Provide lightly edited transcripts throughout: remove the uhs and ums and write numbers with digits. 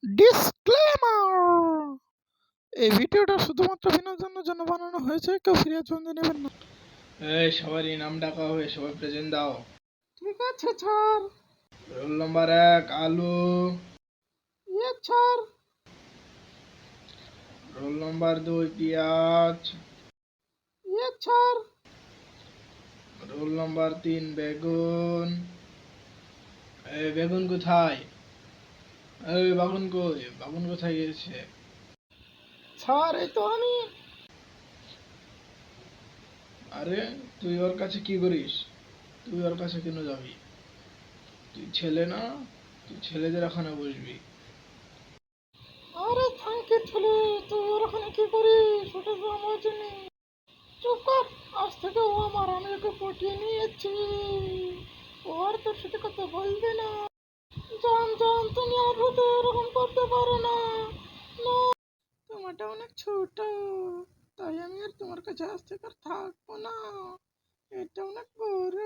Disclaimer! এই ভিডিওটা শুধুমাত্র বিনোদনের জন্য বানানো হয়েছে, কেউ সিরিয়াস জন্য নেবেন না। এই সবারই নাম ডাকা হবে, সবাই প্রেজেন্ট দাও। ঠিক আছে স্যার। রোল নাম্বার 1 আলু। ইয়ে স্যার। রোল নাম্বার 2 পিঁয়াজ। ইয়ে স্যার। রোল নাম্বার 3 বেগুন। এই বেগুন কোথায়? এই বাগুন কই? বাগুন কোথায় গেছে? স্যার এই তো আমি। আরে তুই ওর কাছে কি করিস? তুই ওর কাছে কেন যাবি? তুই ছেলে না? তুই ছেলেদের ওখানে বসবি। আরে থ্যাংক ইউ ছেলে, তুই ওর ওখানে কি করিস? ওটা তো আমার জন্য। চুপ কর, আজ থেকে ও আমার, আমি ওকে পটিয়ে নিয়েছি। ও আর তোর সাথে কথা বলবে না। জান জান, তুমি আমার সাথে এরকম করতে পারো না। না, তোমারটা অনেক ছোট, তাই আমি আর তোমার কাছে আজ থেকে আর থাকবো না। এটা অনেক বড়,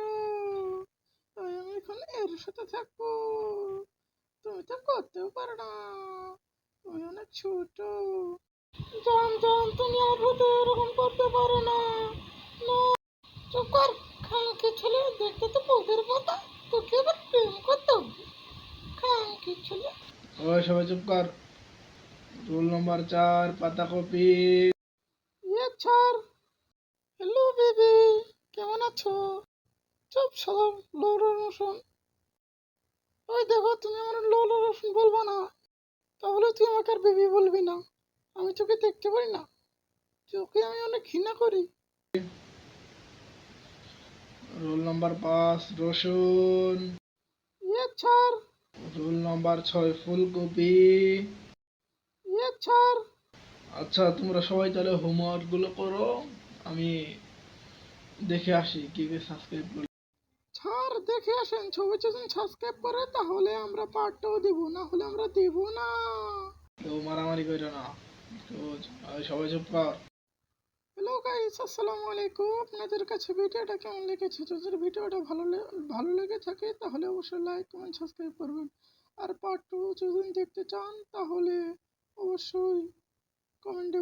তাই আমি এখন এর সাথে থাকবো। তুমি তো করতেও পারো না, তুমি অনেক ছোট। জান জান, তুমি আমার সাথে এরকম করতে পারো না। না, চুপ কর, খানকি ছেলে, দেখতে তো বউদের মতো, তোকে এবার প্রেম করতে হবে। খানকি ছেলে। ওই সবাই চুপ কর। রোল নাম্বার 4 পাতাকপি। ইয়ে স্যার। হ্যালো বেবি, কেমন আছো? চুপ শালা, লৌরা রসুন। ওই দেখো, তুমি আমার লৌরা রসুন বলবা না, তাহলে তুই আমাকে আর বেবি বলবি না। আমি তোকে দেখতে পারি না, তোকে আমি অনেক ঘৃণা করি। রোল নাম্বার 5 রসুন। ইয়ে স্যার। রোল নাম্বার 6 ফুলকপি। ইয়ে স্যার। আচ্ছা তোমরা সবাই তাহলে হোমওয়ার্ক গুলো করো, আমি দেখে আসি কি কি সাবস্ক্রাইব করি। স্যার দেখে আসেন, ছবি যদি সাবস্ক্রাইব করে তাহলে আমরা পার্টটাও দেবো, না হলে আমরা দেবো না। কেউ মারামারি করো না। সবাই চুপ কর। হ্যালো গাইস, আসসালামু আলাইকুম। আপনাদের কাছে ভিডিওটা কেমন লেগেছে? যদি ভিডিওটা ভালো লেগে থাকে তাহলে অবশ্যই লাইক কমেন্ট সাবস্ক্রাইব করবেন। আর পার্ট 2 যদি দেখতে চান তাহলে অবশ্যই কমেন্টে